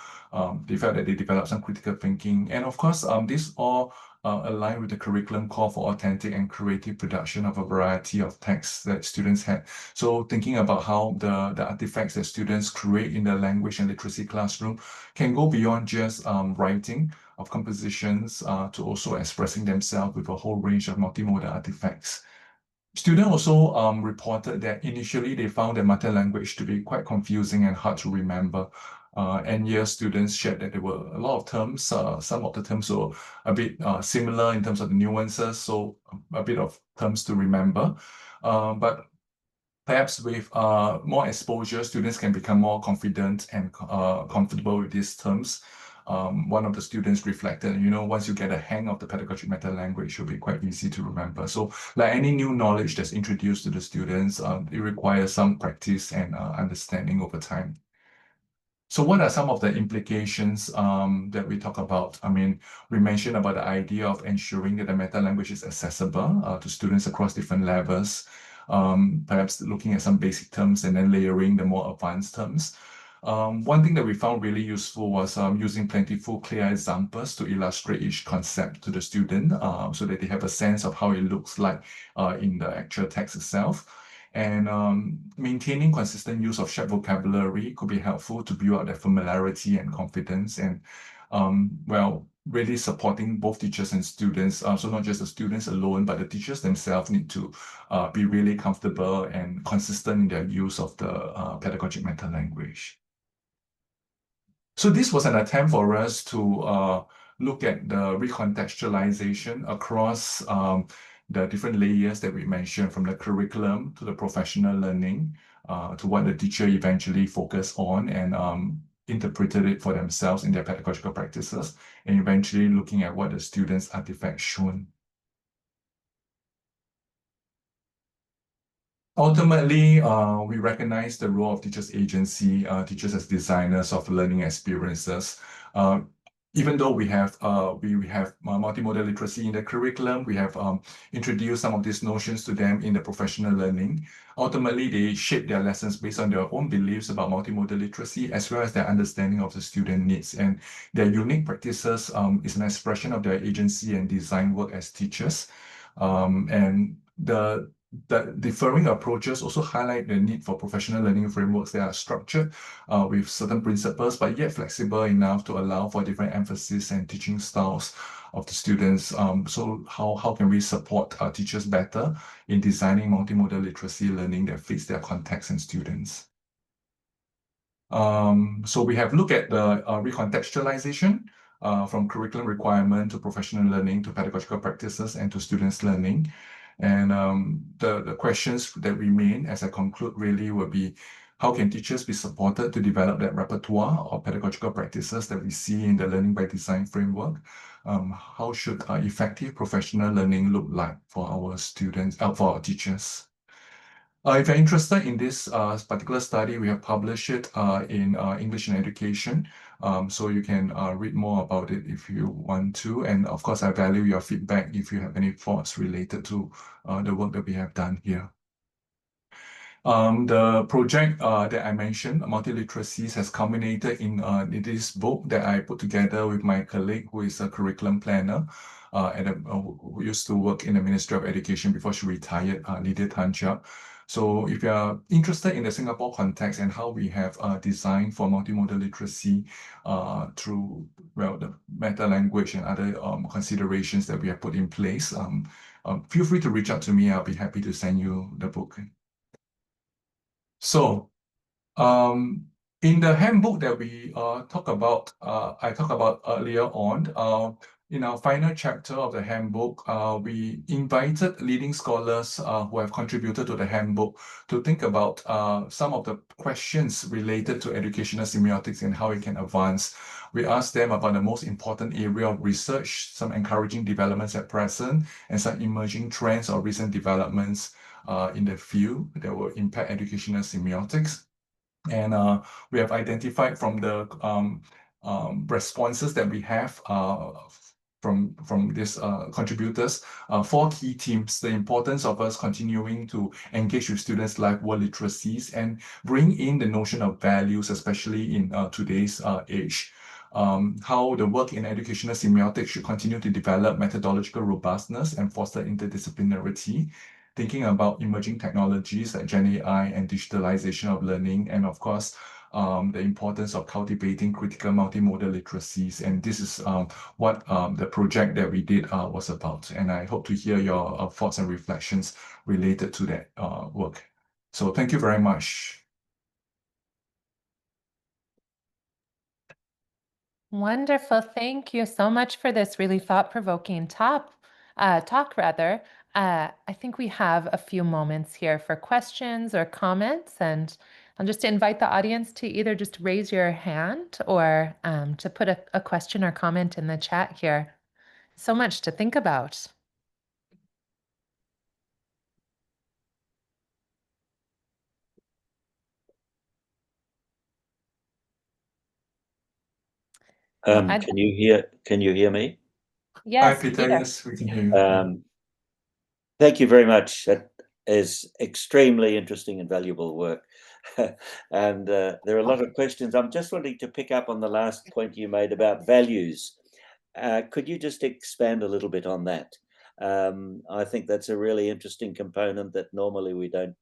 They felt that they developed some critical thinking. And of course, this all align with the curriculum call for authentic and creative production of a variety of texts that students had. So thinking about how the artifacts that students create in the language and literacy classroom can go beyond just writing of compositions to also expressing themselves with a whole range of multimodal artifacts. Students also reported that initially they found the meta language to be quite confusing and hard to remember. And yes, students shared that there were a lot of terms. Some of the terms were a bit similar in terms of the nuances, so a bit of terms to remember. But perhaps with more exposure, students can become more confident and comfortable with these terms. One of the students reflected, once you get a hang of the pedagogic meta language, it should be quite easy to remember. So like any new knowledge that's introduced to the students, it requires some practice and understanding over time. So what are some of the implications that we talk about? I mean, we mentioned about the idea of ensuring that the meta language is accessible to students across different levels, perhaps looking at some basic terms and then layering the more advanced terms. One thing that we found really useful was using plentiful, clear examples to illustrate each concept to the student so that they have a sense of how it looks like in the actual text itself. And maintaining consistent use of shared vocabulary could be helpful to build up their familiarity and confidence and, really supporting both teachers and students. So not just the students alone, but the teachers themselves need to be really comfortable and consistent in their use of the pedagogic meta language. So this was an attempt for us to look at the recontextualization across the different layers that we mentioned, from the curriculum to the professional learning to what the teacher eventually focused on and interpreted it for themselves in their pedagogical practices, and eventually looking at what the students' artifacts shown. Ultimately, we recognize the role of teachers' agency, teachers as designers of learning experiences. Even though we have multimodal literacy in the curriculum, we have introduced some of these notions to them in the professional learning. Ultimately, they shape their lessons based on their own beliefs about multimodal literacy, as well as their understanding of the student needs. And their unique practices is an expression of their agency and design work as teachers. And the differing approaches also highlight the need for professional learning frameworks that are structured with certain principles, but yet flexible enough to allow for different emphasis and teaching styles of the students. So how can we support our teachers better in designing multimodal literacy learning that fits their context and students? So we have looked at the recontextualization from curriculum requirement to professional learning to pedagogical practices and to students' learning. And the questions that remain as I conclude really will be, how can teachers be supported to develop that repertoire of pedagogical practices that we see in the Learning by Design framework? How should effective professional learning look like for our students, for our teachers? If you're interested in this particular study, we have published it in English and Education. So you can read more about it if you want to. And of course, I value your feedback if you have any thoughts related to the work that we have done here. The project that I mentioned, Multiliteracies, has culminated in this book that I put together with my colleague who is a curriculum planner who used to work in the Ministry of Education before she retired, Lydia Tanjak. So if you are interested in the Singapore context and how we have designed for multimodal literacy through, well, the meta language and other considerations that we have put in place, feel free to reach out to me. I'll be happy to send you the book. So, in the handbook that we I talked about earlier on, in our final chapter of the handbook, we invited leading scholars who have contributed to the handbook to think about some of the questions related to educational semiotics and how it can advance. We asked them about the most important area of research, some encouraging developments at present, and some emerging trends or recent developments in the field that will impact educational semiotics. And we have identified from the responses that we have from these contributors, 4 key themes: the importance of us continuing to engage with students' life world literacies and bring in the notion of values, especially in today's age. How the work in educational semiotics should continue to develop methodological robustness and foster interdisciplinarity, thinking about emerging technologies like Gen AI and digitalization of learning, and of course, the importance of cultivating critical multimodal literacies. And this is what the project that we did was about. And I hope to hear your thoughts and reflections related to that work. So thank you very much. Wonderful. Thank you so much for this really thought-provoking talk. I think we have a few moments here for questions or comments, and I'll just invite the audience to either just raise your hand or to put a question or comment in the chat here. So much to think about. Can you hear me? Yes, Hi, Peter. Peter. Yes, we can hear you. Thank you very much. That is extremely interesting and valuable work. And there are a lot of questions. I'm just wanting to pick up on the last point you made about values. Could you just expand a little bit on that? I think that's a really interesting component that normally we don't,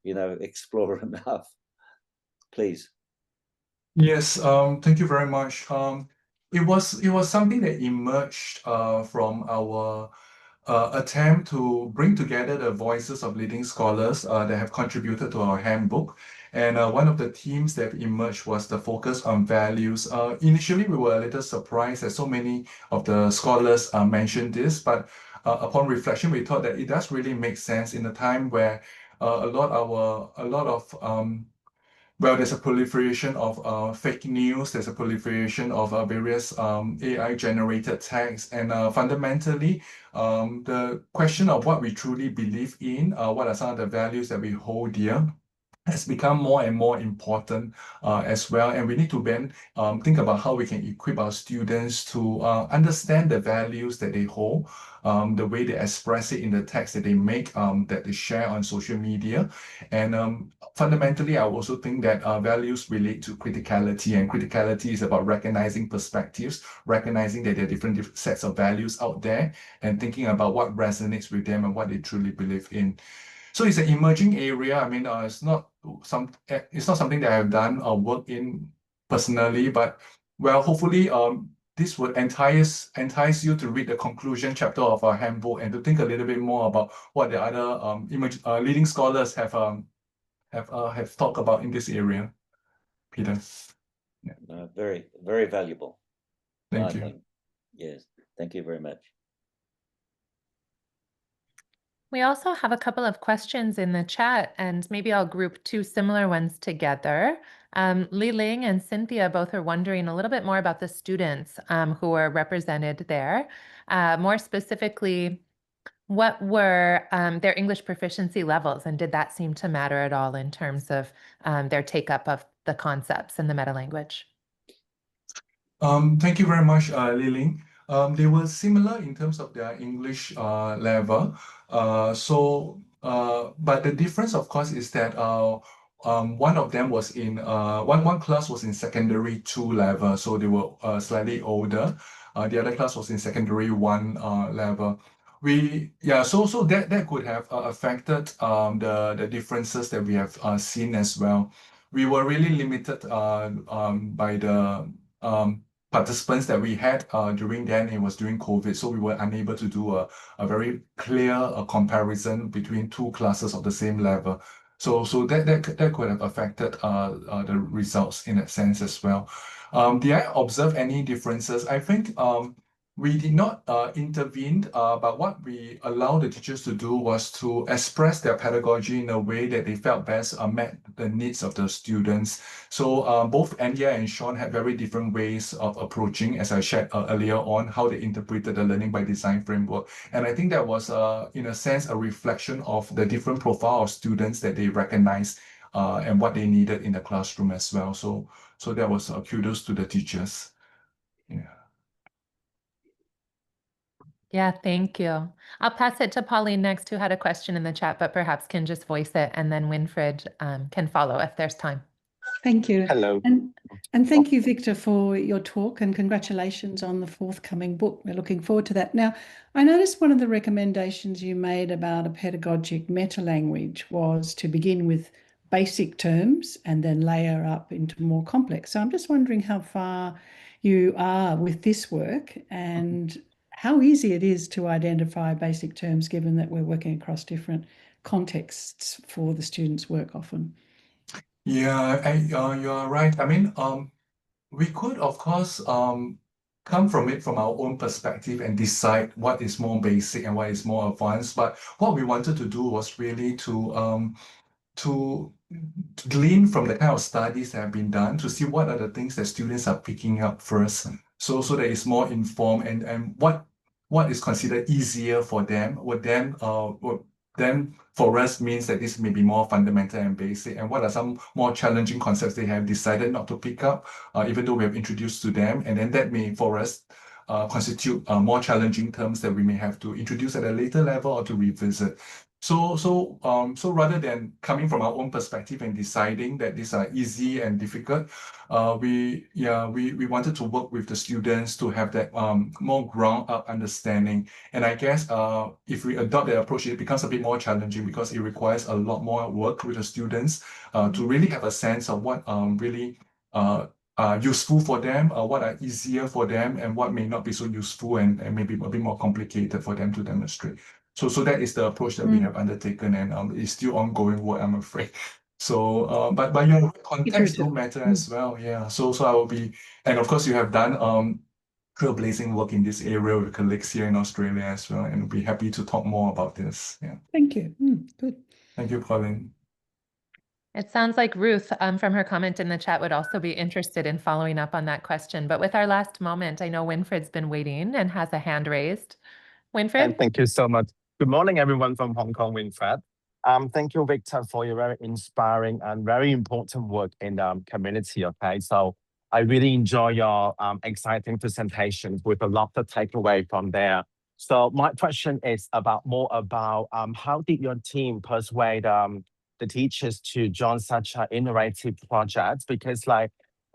explore enough. Please. Yes, thank you very much. It was something that emerged from our attempt to bring together the voices of leading scholars that have contributed to our handbook. And one of the themes that emerged was the focus on values. Initially, we were a little surprised that so many of the scholars mentioned this, but upon reflection, we thought that it does really make sense in a time where there's a proliferation of fake news, there's a proliferation of various AI-generated texts, and fundamentally, the question of what we truly believe in, what are some of the values that we hold dear, has become more and more important as well. And we need to then think about how we can equip our students to understand the values that they hold, the way they express it in the text that they make, that they share on social media. And fundamentally, I also think that values relate to criticality, and criticality is about recognizing perspectives, recognizing that there are different sets of values out there, and thinking about what resonates with them and what they truly believe in. So it's an emerging area. I mean, it's not something that I've done or work in personally, but well, hopefully, this would entice you to read the conclusion chapter of our handbook and to think a little bit more about what the other leading scholars have talked about in this area. Peter. Yeah. Very, very valuable. Thank you. Yes, thank you very much. We also have a couple of questions in the chat, and maybe I'll group two similar ones together. Li Ling and Cynthia both are wondering a little bit more about the students who are represented there. More specifically, what were their English proficiency levels, and did that seem to matter at all in terms of their take-up of the concepts in the meta-language? Thank you very much, Li Ling. They were similar in terms of their English level. But the difference, of course, is that one of them was in one class was in secondary 2 level, so they were slightly older. The other class was in secondary 1 level. So that could have affected the differences that we have seen as well. We were really limited by the participants that we had during then. It was during COVID, so we were unable to do a very clear comparison between two classes of the same level. So that could have affected the results in that sense as well. Did I observe any differences? I think we did not intervene, but what we allowed the teachers to do was to express their pedagogy in a way that they felt best met the needs of the students. So both Anya and Sean had very different ways of approaching, as I shared earlier on, how they interpreted the learning by design framework. And I think that was, in a sense, a reflection of the different profile of students that they recognized and what they needed in the classroom as well. So that was kudos to the teachers. Yeah. Yeah, thank you. I'll pass it to Pauline next, who had a question in the chat, but perhaps can just voice it, and then Winfried can follow if there's time. Thank you. Hello. And thank you, Victor, for your talk, and congratulations on the forthcoming book. We're looking forward to that. Now, I noticed one of the recommendations you made about a pedagogic meta-language was to begin with basic terms and then layer up into more complex. So I'm just wondering how far you are with this work and how easy it is to identify basic terms, given that we're working across different contexts for the students' work often. Yeah, you are right. I mean, we could, of course, come from it from our own perspective and decide what is more basic and what is more advanced. But what we wanted to do was really to glean from the kind of studies that have been done to see what are the things that students are picking up first. So that it's more informed and what is considered easier for them would then for us means that this may be more fundamental and basic, and what are some more challenging concepts they have decided not to pick up, even though we have introduced to them, and then that may for us constitute more challenging terms that we may have to introduce at a later level or to revisit. So rather than coming from our own perspective and deciding that these are easy and difficult, we wanted to work with the students to have that more ground up understanding. And I guess if we adopt that approach, it becomes a bit more challenging because it requires a lot more work with the students to really have a sense of what really useful for them, what are easier for them, and what may not be so useful and maybe a bit more complicated for them to demonstrate. So that is the approach that we have undertaken, and it's still ongoing work, I'm afraid. So, but your context do matter as well, yeah. So I will be, and of course you have done trailblazing work in this area with colleagues here in Australia as well, and we'll be happy to talk more about this. Yeah. Thank you. Good. Thank you, Pauline. It sounds like Ruth, from her comment in the chat, would also be interested in following up on that question. But with our last moment, I know Winfried's been waiting and has a hand raised. Winfried? And thank you so much. Good morning, everyone from Hong Kong, Winfried. Thank you, Victor, for your very inspiring and very important work in the community, okay? So I really enjoy your exciting presentations with a lot to take away from there. So my question is more about how did your team persuade the teachers to join such an innovative project? Because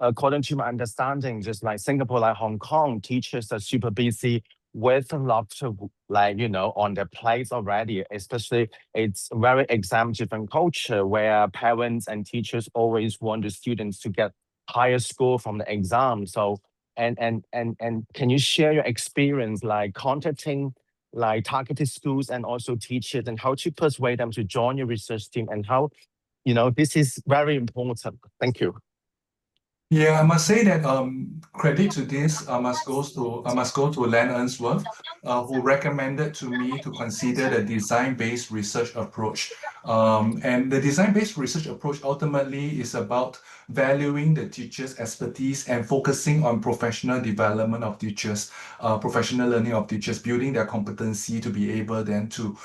according to my understanding, just like Singapore, like Hong Kong, teachers are super busy with a lot of on their plates already, especially it's very exam-driven culture where parents and teachers always want the students to get higher score from the exam. So and can you share your experience like contacting like targeted schools and also teachers and how to persuade them to join your research team and how this is very important. Thank you. Yeah, I must say that credit to this must go to Len Unsworth, who recommended to me to consider the design-based research approach. And the design-based research approach ultimately is about valuing the teacher's expertise and focusing on professional development of teachers, professional learning of teachers, building their competency to be able then to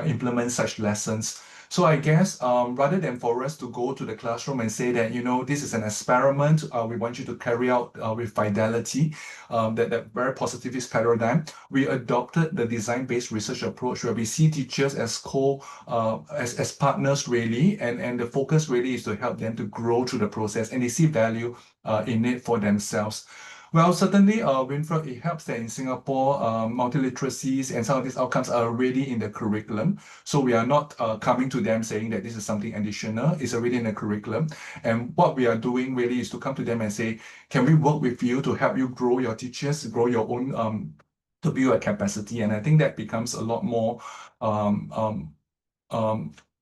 implement such lessons. So I guess rather than for us to go to the classroom and say that, this is an experiment, we want you to carry out with fidelity, that very positivist paradigm, we adopted the design-based research approach where we see teachers as as partners really, and the focus really is to help them to grow through the process and they see value in it for themselves. Well, certainly, Winfred, it helps that in Singapore, multiliteracies and some of these outcomes are already in the curriculum. So we are not coming to them saying that this is something additional. It's already in the curriculum. And what we are doing really is to come to them and say, can we work with you to help you grow your teachers, grow your own, to build a capacity? And I think that becomes a lot more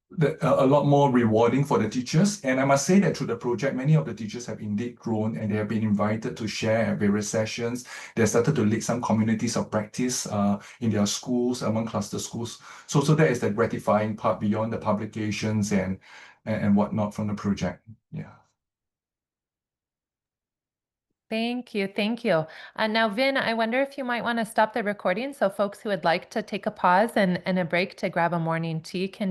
a lot more rewarding for the teachers. And I must say that through the project, many of the teachers have indeed grown and they have been invited to share at various sessions. They started to lead some communities of practice in their schools, among cluster schools. So that is the gratifying part beyond the publications and whatnot from the project. Yeah. Thank you. Thank you. Now, Vin, I wonder if you might want to stop the recording so folks who would like to take a pause and a break to grab a morning tea can